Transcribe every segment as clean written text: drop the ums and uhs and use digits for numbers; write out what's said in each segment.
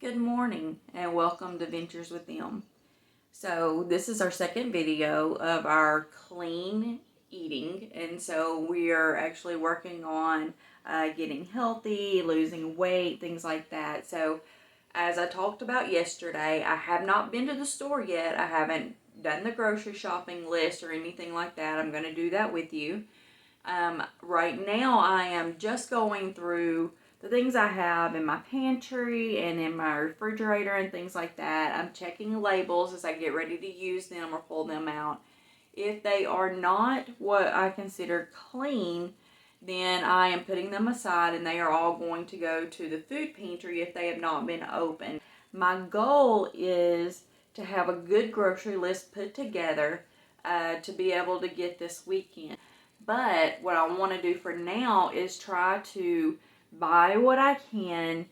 Good morning and welcome to Ventures with Them. So this is our second video of our clean eating, and so we are actually working on getting healthy, losing weight, things like that. So as I talked about yesterday, I have not been to the store yet. I haven't done the grocery shopping list or anything like that. I'm going to do that with you. Right now I am just going through the things I have in my pantry and in my refrigerator and things like that. I'm checking labels as I get ready to use them or pull them out. If they are not what I consider clean, then I am putting them aside and they are all going to go to the food pantry if they have not been opened. My goal is to have a good grocery list put together to be able to get this weekend. But what I want to do for now is try to buy what I can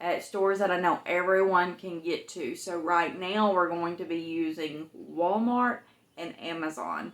at stores that I know everyone can get to. So right now we're going to be using Walmart and Amazon.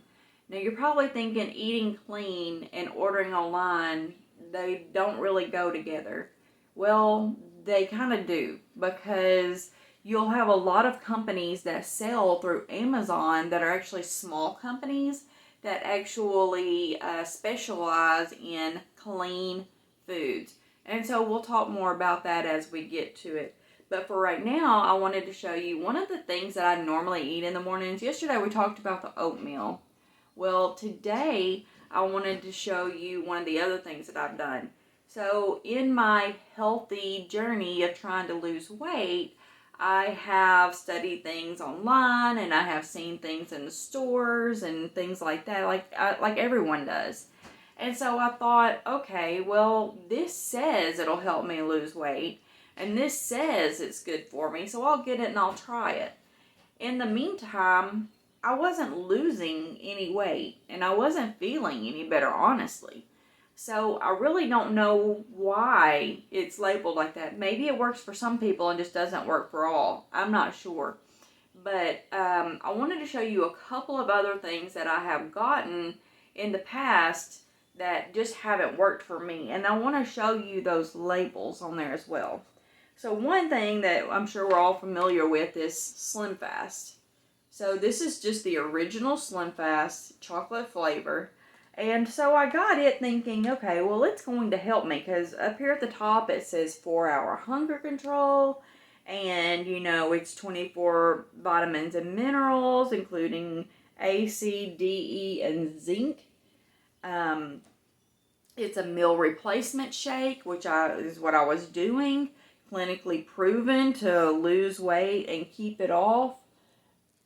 Now you're probably thinking eating clean and ordering online, they don't really go together. Well, they kind of do, because you'll have a lot of companies that sell through Amazon that are actually small companies that actually specialize in clean foods. And so we'll talk more about that as we get to it. But for right now, I wanted to show you one of the things that I normally eat in the mornings. Yesterday we talked about the oatmeal. Well, today I wanted to show you one of the other things that I've done. So in my healthy journey of trying to lose weight, I have studied things online and I have seen things in the stores and things like that, like everyone does. And so I thought, okay, well, this says it'll help me lose weight, and this says it's good for me, so I'll get it and I'll try it. In the meantime, I wasn't losing any weight, and I wasn't feeling any better, honestly. So I really don't know why it's labeled like that. Maybe it works for some people and just doesn't work for all. I'm not sure. But I wanted to show you a couple of other things that I have gotten in the past that just haven't worked for me. And I want to show you those labels on there as well. So one thing that I'm sure we're all familiar with is Slim Fast. So this is just the original Slim Fast chocolate flavor. And so I got it thinking, okay, well, it's going to help me, because up here at the top it says 4-hour hunger control. And, you know, it's 24 vitamins and minerals, including A, C, D, E, and zinc. It's a meal replacement shake, which is what I was doing. Clinically proven to lose weight and keep it off.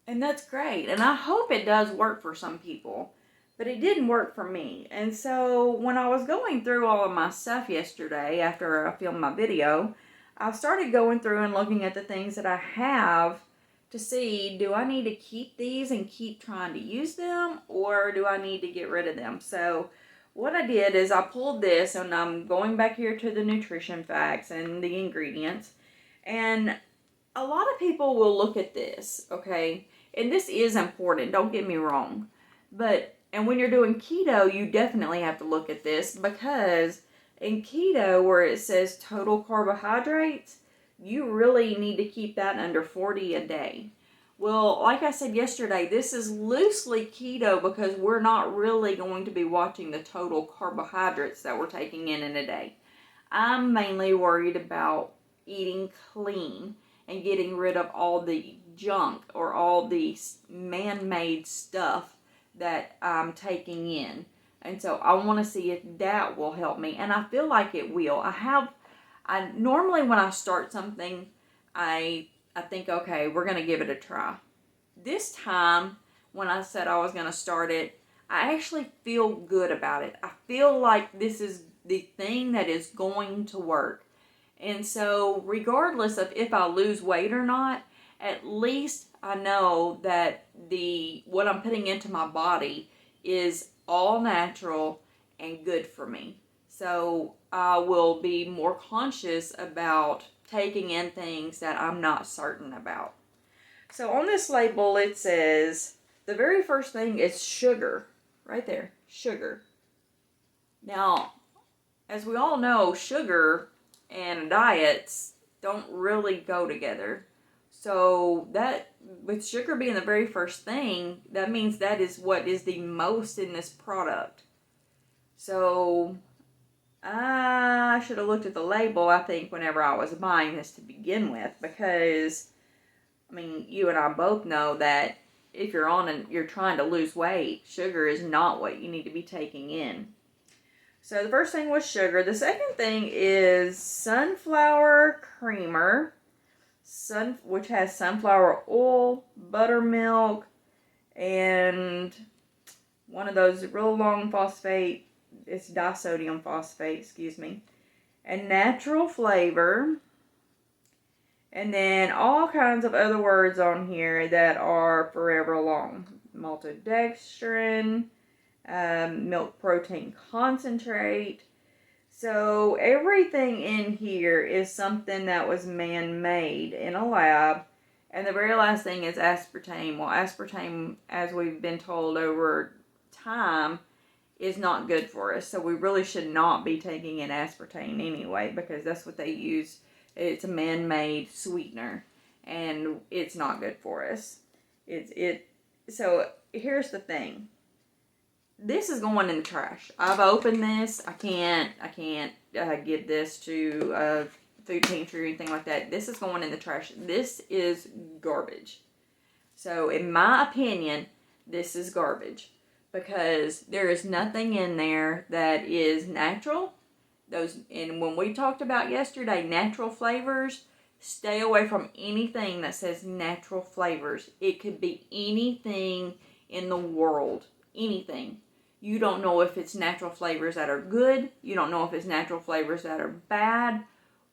And that's great. And I hope it does work for some people. But it didn't work for me. And so when I was going through all of my stuff yesterday after I filmed my video, I started going through and looking at the things that I have to see, do I need to keep these and keep trying to use them, or do I need to get rid of them? So what I did is I pulled this, and I'm going back here to the nutrition facts and the ingredients. And a lot of people will look at this, okay? And this is important, don't get me wrong. And when you're doing keto, you definitely have to look at this, because in keto, where it says total carbohydrates, you really need to keep that under 40 a day. Well, like I said yesterday, this is loosely keto because we're not really going to be watching the total carbohydrates that we're taking in a day. I'm mainly worried about eating clean and getting rid of all the junk or all the man-made stuff that I'm taking in. And so I want to see if that will help me. And I feel like it will. I normally when I start something, I think, okay, we're going to give it a try. This time, when I said I was going to start it, I actually feel good about it. I feel like this is the thing that is going to work. And so regardless of if I lose weight or not, at least I know that what I'm putting into my body is all natural and good for me. So I will be more conscious about taking in things that I'm not certain about. So on this label it says, the very first thing is sugar. Right there, sugar. Now, as we all know, sugar and diets don't really go together. So that, with sugar being the very first thing, that means that is what is the most in this product. So I should have looked at the label, I think, whenever I was buying this to begin with, because, I mean, you and I both know that if you're trying to lose weight, sugar is not what you need to be taking in. So the first thing was sugar. The second thing is sunflower creamer, which has sunflower oil, buttermilk, and one of those real long phosphate, it's disodium phosphate, excuse me, and natural flavor, and then all kinds of other words on here that are forever long. Maltodextrin, milk protein concentrate. So everything in here is something that was man-made in a lab. And the very last thing is aspartame. Well, aspartame, as we've been told over time, is not good for us. So we really should not be taking in aspartame anyway, because that's what they use. It's a man-made sweetener, and it's not good for us. So here's the thing. This is going in the trash. I've opened this. I can't give this to a food pantry or anything like that. This is going in the trash. This is garbage. So in my opinion, this is garbage, because there is nothing in there that is natural. And when we talked about yesterday, natural flavors, stay away from anything that says natural flavors. It could be anything in the world. Anything. You don't know if it's natural flavors that are good. You don't know if it's natural flavors that are bad.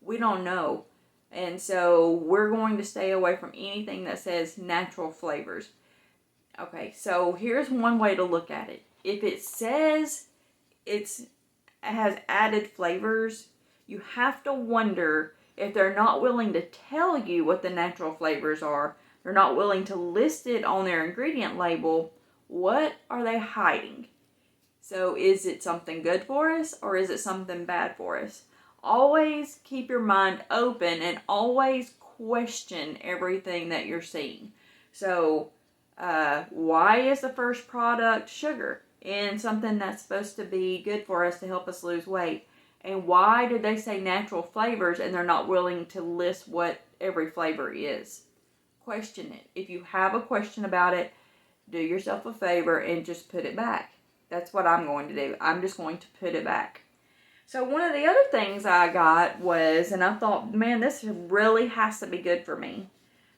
We don't know. And so we're going to stay away from anything that says natural flavors. Okay, so here's one way to look at it. If it says it has added flavors, you have to wonder if they're not willing to tell you what the natural flavors are. They're not willing to list it on their ingredient label. What are they hiding? So is it something good for us, or is it something bad for us? Always keep your mind open and always question everything that you're seeing. So why is the first product sugar and something that's supposed to be good for us to help us lose weight? And why did they say natural flavors and they're not willing to list what every flavor is? Question it. If you have a question about it, do yourself a favor and just put it back. That's what I'm going to do. I'm just going to put it back. So one of the other things I got was, and I thought, man, this really has to be good for me.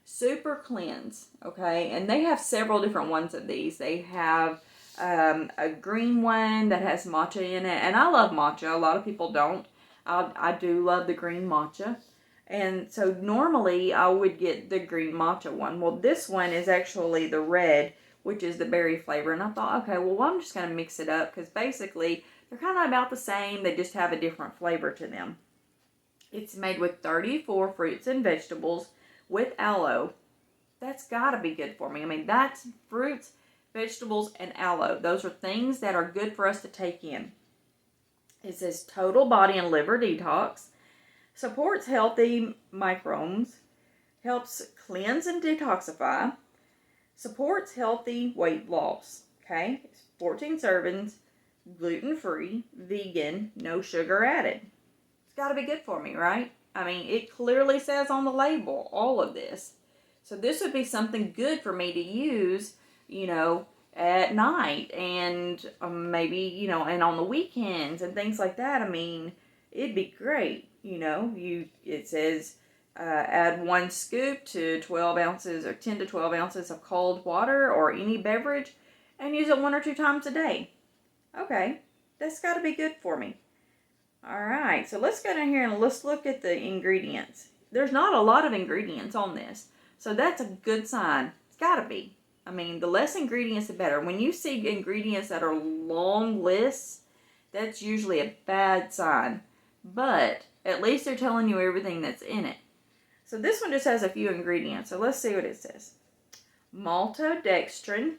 Super Cleanse, okay? And they have several different ones of these. They have a green one that has matcha in it. And I love matcha. A lot of people don't. I do love the green matcha. And so normally I would get the green matcha one. Well, this one is actually the red, which is the berry flavor. And I thought, okay, well, I'm just going to mix it up, because basically they're kind of about the same. They just have a different flavor to them. It's made with 34 fruits and vegetables with aloe. That's got to be good for me. I mean, that's fruits, vegetables, and aloe. Those are things that are good for us to take in. It says total body and liver detox, supports healthy microbes, helps cleanse and detoxify, supports healthy weight loss. Okay, it's 14 servings, gluten-free, vegan, no sugar added. It's got to be good for me, right? I mean, it clearly says on the label all of this. So this would be something good for me to use, at night, and maybe, and on the weekends and things like that. I mean, it'd be great. It says add 1 scoop to 12 ounces or 10 to 12 ounces of cold water or any beverage, and use it 1 or 2 times a day. Okay, that's got to be good for me. All right, so let's go down here and let's look at the ingredients. There's not a lot of ingredients on this, so that's a good sign. It's got to be. I mean, the less ingredients, the better. When you see ingredients that are long lists, that's usually a bad sign. But at least they're telling you everything that's in it. So this one just has a few ingredients. So let's see what it says. Maltodextrin.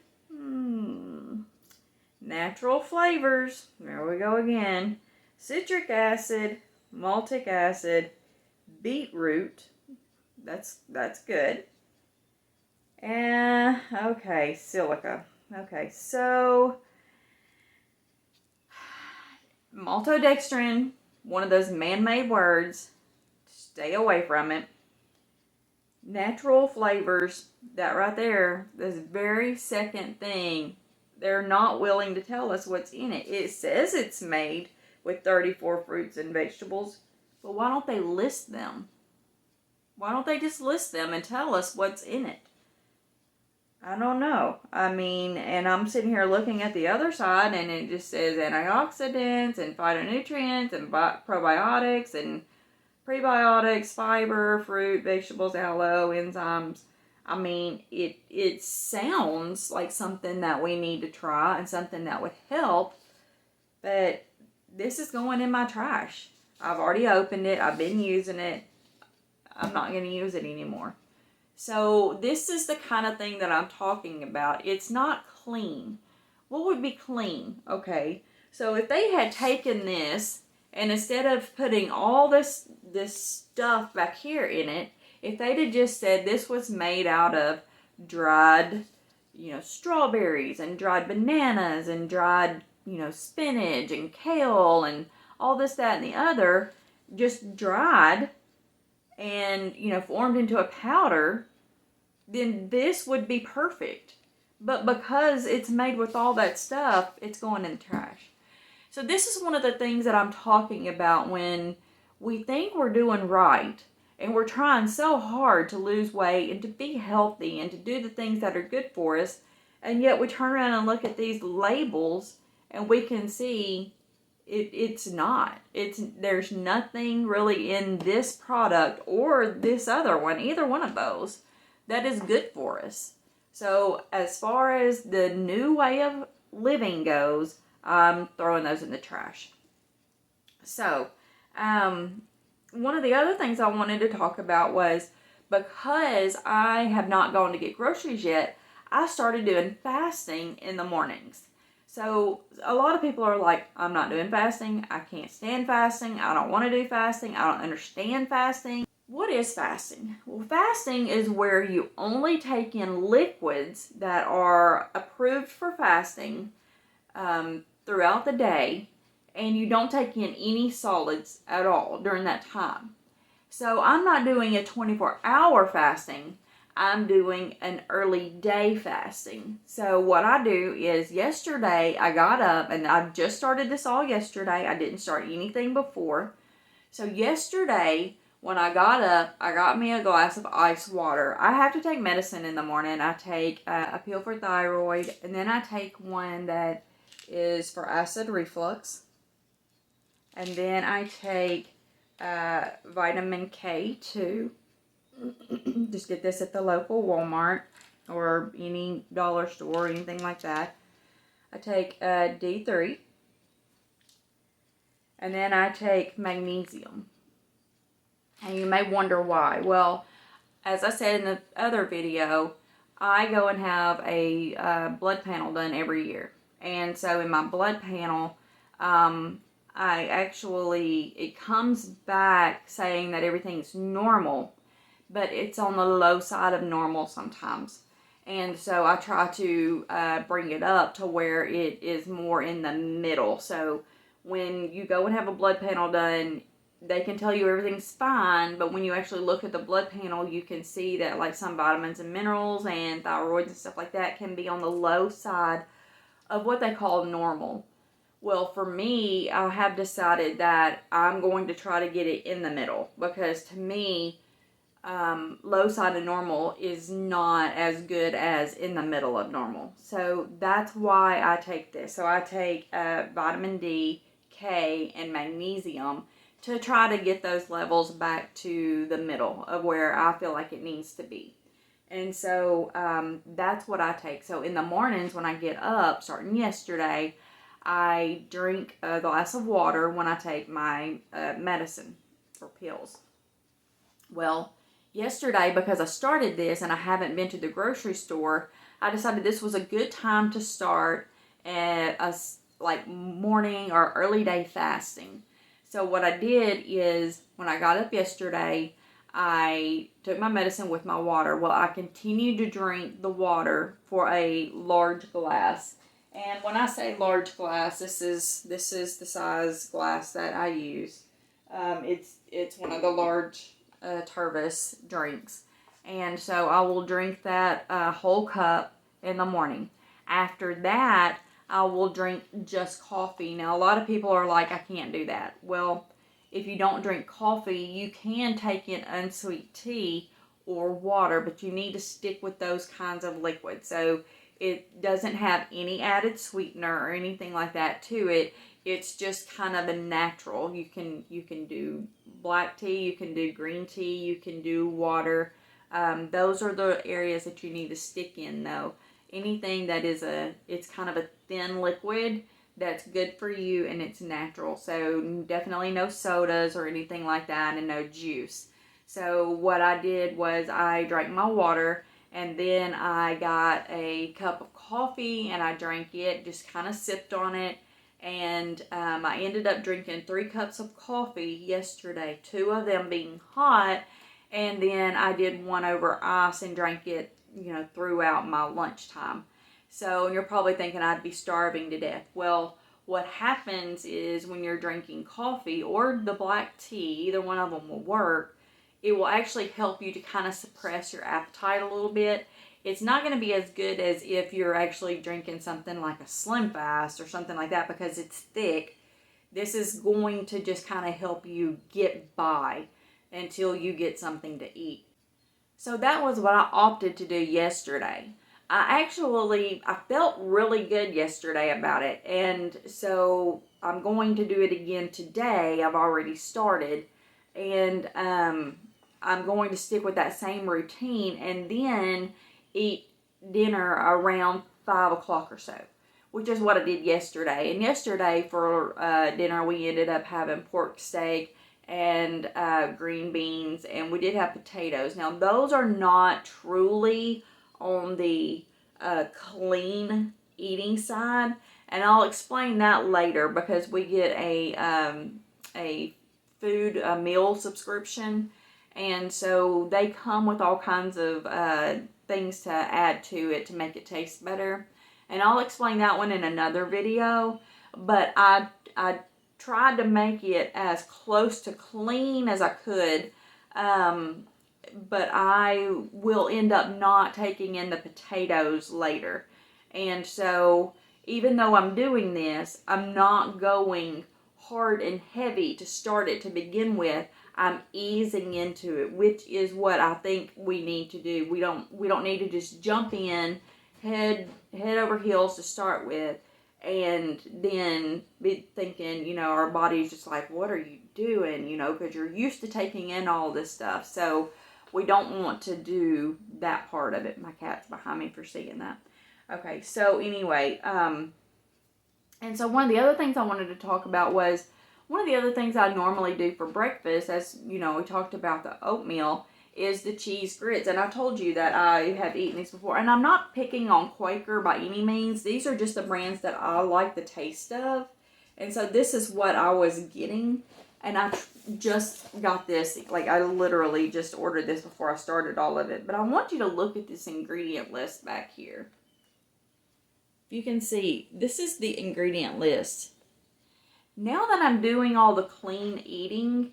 Natural flavors. There we go again. Citric acid, maltic acid, beetroot. That's good. And okay, silica. Okay, so maltodextrin, one of those man-made words. Stay away from it. Natural flavors, that right there, this very second thing, they're not willing to tell us what's in it. It says it's made with 34 fruits and vegetables, but why don't they list them? Why don't they just list them and tell us what's in it? I don't know. I mean, and I'm sitting here looking at the other side, and it just says antioxidants and phytonutrients and probiotics and prebiotics, fiber, fruit, vegetables, aloe, enzymes. I mean, it sounds like something that we need to try and something that would help, but this is going in my trash. I've already opened it. I've been using it. I'm not going to use it anymore. So this is the kind of thing that I'm talking about. It's not clean. What would be clean? Okay, so if they had taken this and instead of putting all this stuff back here in it, if they'd have just said this was made out of dried, strawberries and dried bananas and dried, spinach and kale and all this, that, and the other, just dried and, formed into a powder, then this would be perfect. But because it's made with all that stuff, it's going in the trash. So this is one of the things that I'm talking about when we think we're doing right and we're trying so hard to lose weight and to be healthy and to do the things that are good for us, and yet we turn around and look at these labels and we can see it's not. There's nothing really in this product or this other one, either one of those, that is good for us. So as far as the new way of living goes, I'm throwing those in the trash. So, one of the other things I wanted to talk about was, because I have not gone to get groceries yet, I started doing fasting in the mornings. So a lot of people are like, I'm not doing fasting. I can't stand fasting. I don't want to do fasting. I don't understand fasting. What is fasting? Well, fasting is where you only take in liquids that are approved for fasting throughout the day, and you don't take in any solids at all during that time. So I'm not doing a 24-hour fasting. I'm doing an early day fasting. So what I do is, yesterday I got up, and I just started this all yesterday. I didn't start anything before. So yesterday, when I got up, I got me a glass of ice water. I have to take medicine in the morning. I take a pill for thyroid, and then I take one that is for acid reflux. And then I take vitamin K2. Just get this at the local Walmart or any dollar store or anything like that. I take D3. And then I take magnesium. And you may wonder why. Well, as I said in the other video, I go and have a blood panel done every year. And so in my blood panel, it comes back saying that everything's normal, but it's on the low side of normal sometimes. And so I try to bring it up to where it is more in the middle. So when you go and have a blood panel done, they can tell you everything's fine, but when you actually look at the blood panel, you can see that like some vitamins and minerals and thyroids and stuff like that can be on the low side of what they call normal. Well, for me, I have decided that I'm going to try to get it in the middle, because to me, low side of normal is not as good as in the middle of normal. So that's why I take this. So I take vitamin D, K, and magnesium to try to get those levels back to the middle of where I feel like it needs to be. And so that's what I take. So in the mornings when I get up, starting yesterday, I drink a glass of water when I take my medicine or pills. Well, yesterday, because I started this and I haven't been to the grocery store, I decided this was a good time to start a morning or early day fasting. So what I did is when I got up yesterday, I took my medicine with my water. Well, I continued to drink the water for a large glass. And when I say large glass, this is the size glass that I use. It's one of the large Tervis drinks, and so I will drink that whole cup in the morning. After that, I will drink just coffee. Now, a lot of people are like, I can't do that. Well, if you don't drink coffee, you can take in unsweet tea or water, but you need to stick with those kinds of liquids. So it doesn't have any added sweetener or anything like that to it. It's just kind of a natural. You can do black tea, you can do green tea, you can do water. Those are the areas that you need to stick in, though. Anything that is it's kind of a thin liquid that's good for you and it's natural. So definitely no sodas or anything like that, and no juice. So what I did was I drank my water, and then I got a cup of coffee and I drank it, just kind of sipped on it. And I ended up drinking 3 cups of coffee yesterday, 2 of them being hot, and then I did 1 over ice and drank it, throughout my lunchtime. So you're probably thinking I'd be starving to death. Well, what happens is when you're drinking coffee or the black tea, either one of them will work, it will actually help you to kind of suppress your appetite a little bit. It's not going to be as good as if you're actually drinking something like a Slim Fast or something like that, because it's thick. This is going to just kind of help you get by until you get something to eat. So that was what I opted to do yesterday. I felt really good yesterday about it. And so I'm going to do it again today. I've already started. And I'm going to stick with that same routine and then eat dinner around 5 o'clock or so, which is what I did yesterday. And yesterday for dinner, we ended up having pork steak and green beans, and we did have potatoes. Now, those are not truly on the clean eating side, and I'll explain that later, because we get a meal subscription, and so they come with all kinds of things to add to it to make it taste better, and I'll explain that one in another video. But I tried to make it as close to clean as I could, but I will end up not taking in the potatoes later. And so even though I'm doing this, I'm not going hard and heavy to start it to begin with. I'm easing into it, which is what I think we need to do. We don't need to just jump in head over heels to start with, and then be thinking, our body's just like, what are you doing? Because you're used to taking in all this stuff. So we don't want to do that part of it. My cat's behind me for seeing that. Okay, so anyway, and so one of the other things I wanted to talk about was, one of the other things I normally do for breakfast, as we talked about the oatmeal, is the cheese grits. And I told you that I have eaten these before. And I'm not picking on Quaker by any means. These are just the brands that I like the taste of. And so this is what I was getting. And I just got this. Like, I literally just ordered this before I started all of it. But I want you to look at this ingredient list back here. You can see, this is the ingredient list. Now that I'm doing all the clean eating,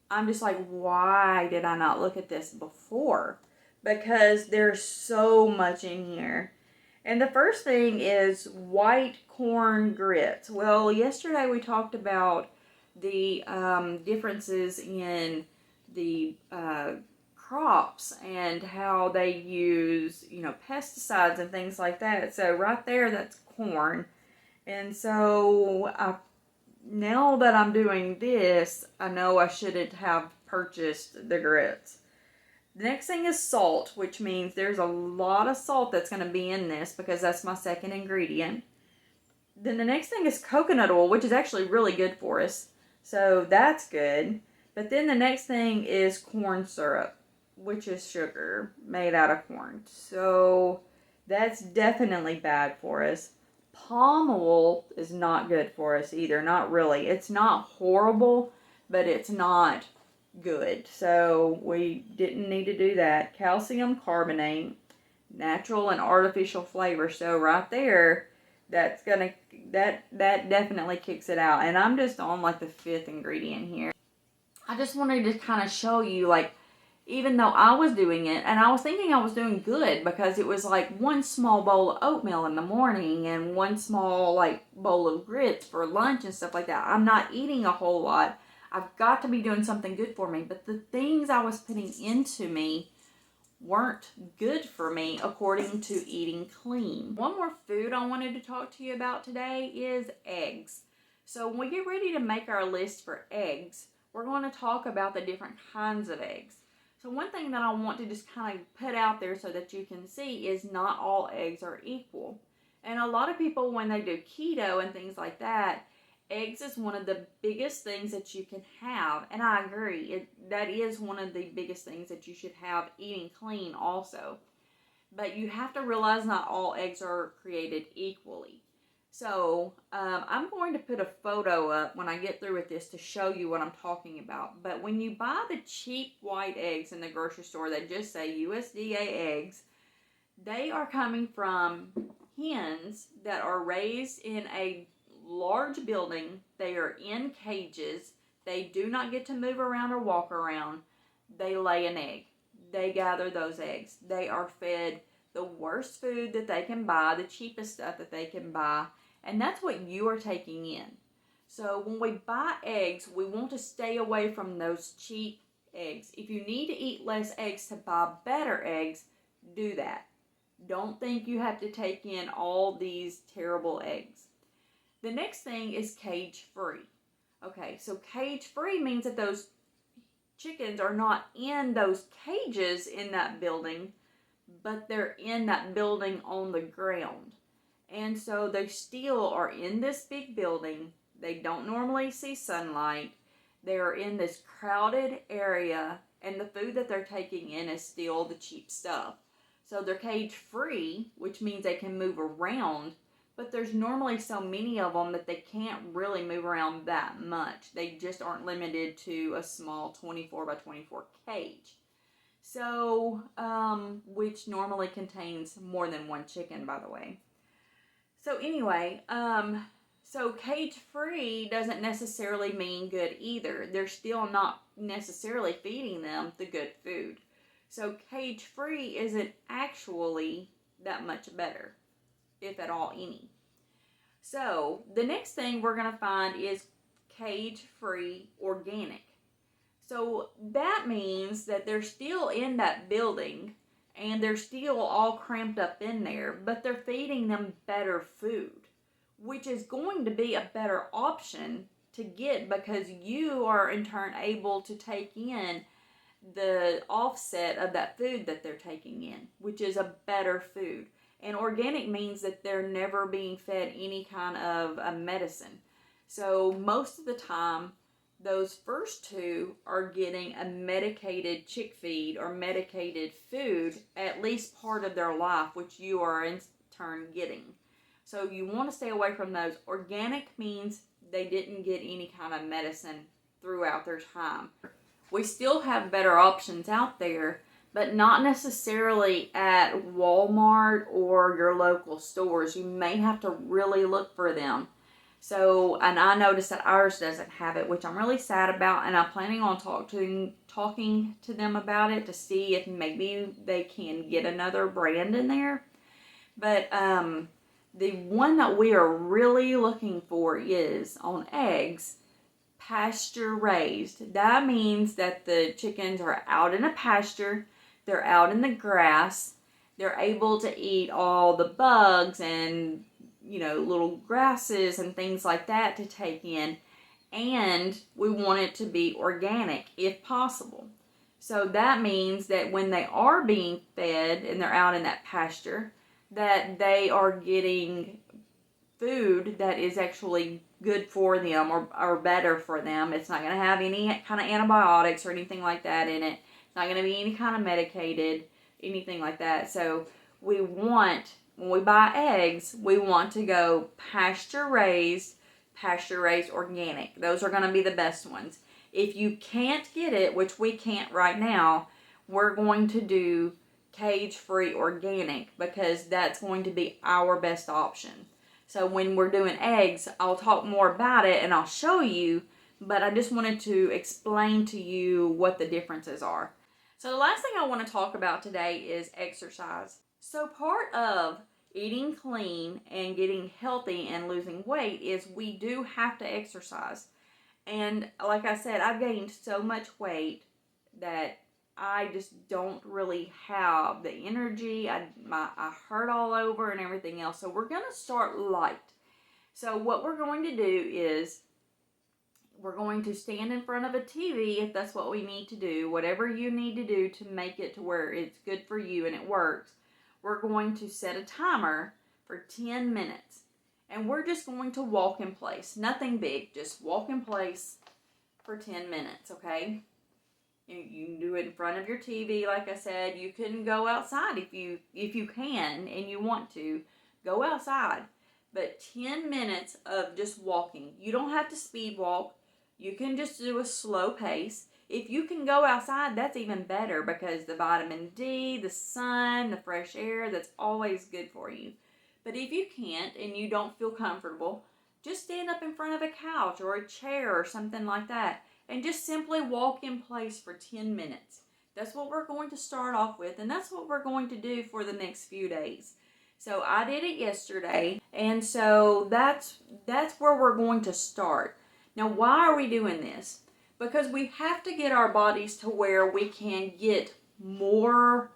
I'm just like, why did I not look at this before? Because there's so much in here. And the first thing is white corn grits. Well, yesterday we talked about the differences in the crops and how they use, pesticides and things like that. So right there, that's corn. And so now that I'm doing this, I know I shouldn't have purchased the grits. The next thing is salt, which means there's a lot of salt that's going to be in this, because that's my second ingredient. Then the next thing is coconut oil, which is actually really good for us. So that's good. But then the next thing is corn syrup, which is sugar made out of corn. So that's definitely bad for us. Palm oil is not good for us either. Not really. It's not horrible, but it's not good. So we didn't need to do that. Calcium carbonate, natural and artificial flavor. So right there, that definitely kicks it out. And I'm just on like the 5th ingredient here. I just wanted to kind of show you, like, even though I was doing it, and I was thinking I was doing good because it was like one small bowl of oatmeal in the morning and one small like bowl of grits for lunch and stuff like that. I'm not eating a whole lot. I've got to be doing something good for me. But the things I was putting into me weren't good for me according to eating clean. One more food I wanted to talk to you about today is eggs. So when we get ready to make our list for eggs, we're going to talk about the different kinds of eggs. So one thing that I want to just kind of put out there so that you can see is not all eggs are equal. And a lot of people, when they do keto and things like that, eggs is one of the biggest things that you can have. And I agree, that is one of the biggest things that you should have eating clean also. But you have to realize not all eggs are created equally. So I'm going to put a photo up when I get through with this to show you what I'm talking about. But when you buy the cheap white eggs in the grocery store that just say USDA eggs, they are coming from hens that are raised in a large building. They are in cages. They do not get to move around or walk around. They lay an egg. They gather those eggs. They are fed the worst food that they can buy, the cheapest stuff that they can buy. And that's what you are taking in. So when we buy eggs, we want to stay away from those cheap eggs. If you need to eat less eggs to buy better eggs, do that. Don't think you have to take in all these terrible eggs. The next thing is cage-free. Okay, so cage-free means that those chickens are not in those cages in that building, but they're in that building on the ground. And so they still are in this big building. They don't normally see sunlight. They are in this crowded area, and the food that they're taking in is still the cheap stuff. So they're cage-free, which means they can move around, but there's normally so many of them that they can't really move around that much. They just aren't limited to a small 24 by 24 cage. So, which normally contains more than one chicken, by the way. So anyway, so cage-free doesn't necessarily mean good either. They're still not necessarily feeding them the good food. So cage-free isn't actually that much better, if at all any. So the next thing we're going to find is cage-free organic. So that means that they're still in that building and they're still all cramped up in there, but they're feeding them better food, which is going to be a better option to get because you are in turn able to take in the offset of that food that they're taking in, which is a better food. And organic means that they're never being fed any kind of a medicine. So most of the time, those first two are getting a medicated chick feed or medicated food at least part of their life, which you are in turn getting. So you want to stay away from those. Organic means they didn't get any kind of medicine throughout their time. We still have better options out there, but not necessarily at Walmart or your local stores. You may have to really look for them. So, and I noticed that ours doesn't have it, which I'm really sad about, and I'm planning on talking to them about it to see if maybe they can get another brand in there. But the one that we are really looking for is on eggs, pasture raised. That means that the chickens are out in a pasture, they're out in the grass, they're able to eat all the bugs and little grasses and things like that to take in, and we want it to be organic if possible. So that means that when they are being fed and they're out in that pasture, that they are getting food that is actually good for them or better for them. It's not going to have any kind of antibiotics or anything like that in it. It's not going to be any kind of medicated, anything like that. So we want when we buy eggs, we want to go pasture raised organic. Those are going to be the best ones. If you can't get it, which we can't right now, we're going to do cage-free organic because that's going to be our best option. So when we're doing eggs, I'll talk more about it and I'll show you, but I just wanted to explain to you what the differences are. So the last thing I want to talk about today is exercise. So part of eating clean and getting healthy and losing weight is we do have to exercise. And like I said, I've gained so much weight that I just don't really have the energy. I hurt all over and everything else. So we're going to start light. So what we're going to do is we're going to stand in front of a TV if that's what we need to do. Whatever you need to do to make it to where it's good for you and it works. We're going to set a timer for 10 minutes. And we're just going to walk in place. Nothing big. Just walk in place for 10 minutes, okay? You can do it in front of your TV, like I said. You can go outside if you can and you want to. Go outside. But 10 minutes of just walking. You don't have to speed walk. You can just do a slow pace. If you can go outside, that's even better because the vitamin D, the sun, the fresh air, that's always good for you. But if you can't and you don't feel comfortable, just stand up in front of a couch or a chair or something like that and just simply walk in place for 10 minutes. That's what we're going to start off with, and that's what we're going to do for the next few days. So I did it yesterday, and so that's where we're going to start. Now, why are we doing this? Because we have to get our bodies to where we can get more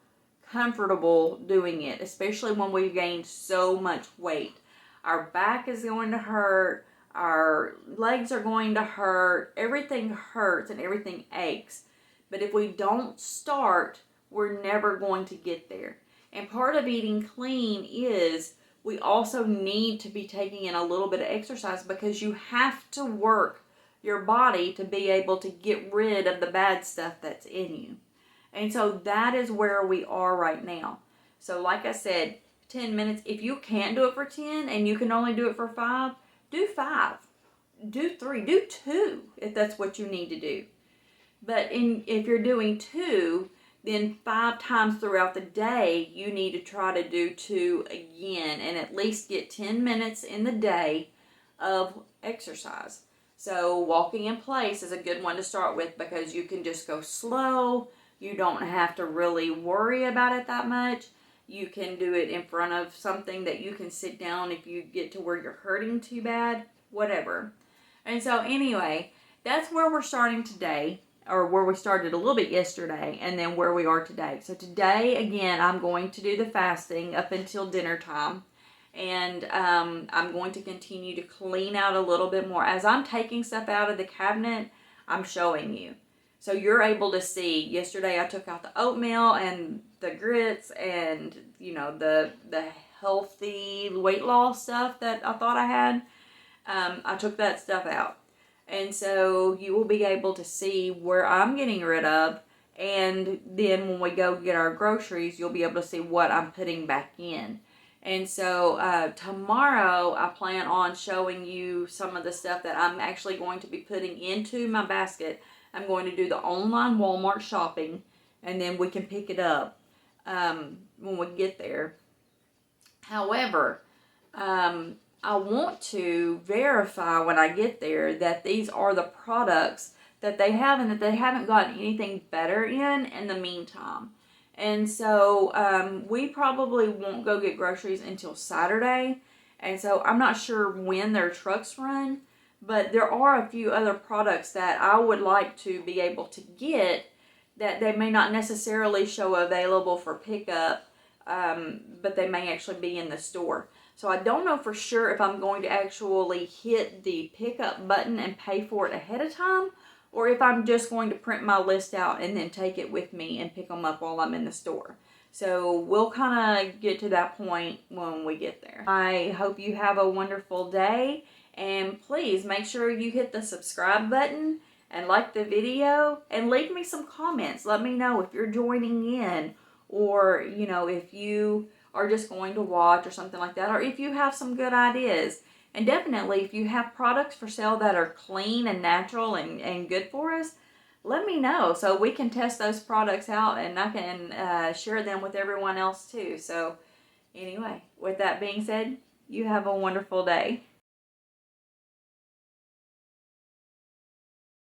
comfortable doing it, especially when we've gained so much weight. Our back is going to hurt, our legs are going to hurt, everything hurts and everything aches. But if we don't start, we're never going to get there. And part of eating clean is we also need to be taking in a little bit of exercise because you have to work your body to be able to get rid of the bad stuff that's in you. And so that is where we are right now. So like I said, 10 minutes. If you can't do it for 10 and you can only do it for 5, do 5. Do 3. Do 2 if that's what you need to do. But if you're doing 2, then 5 times throughout the day, you need to try to do 2 again and at least get 10 minutes in the day of exercise. So walking in place is a good one to start with because you can just go slow. You don't have to really worry about it that much. You can do it in front of something that you can sit down if you get to where you're hurting too bad, whatever. And so anyway, that's where we're starting today, or where we started a little bit yesterday, and then where we are today. So today, again, I'm going to do the fasting up until dinner time. And I'm going to continue to clean out a little bit more. As I'm taking stuff out of the cabinet, I'm showing you. So you're able to see. Yesterday I took out the oatmeal and the grits and, the healthy weight loss stuff that I thought I had. I took that stuff out. And so you will be able to see where I'm getting rid of. And then when we go get our groceries, you'll be able to see what I'm putting back in. And so tomorrow I plan on showing you some of the stuff that I'm actually going to be putting into my basket. I'm going to do the online Walmart shopping, and then we can pick it up when we get there. However, I want to verify when I get there that these are the products that they have and that they haven't gotten anything better in the meantime. And so we probably won't go get groceries until Saturday. And so I'm not sure when their trucks run. But there are a few other products that I would like to be able to get that they may not necessarily show available for pickup. But they may actually be in the store. So I don't know for sure if I'm going to actually hit the pickup button and pay for it ahead of time, or if I'm just going to print my list out and then take it with me and pick them up while I'm in the store. So we'll kind of get to that point when we get there. I hope you have a wonderful day, and please make sure you hit the subscribe button and like the video and leave me some comments. Let me know if you're joining in, or if you or just going to watch or something like that, or if you have some good ideas. And definitely, if you have products for sale that are clean and natural and good for us, let me know so we can test those products out and I can share them with everyone else too. So, anyway, with that being said, you have a wonderful day.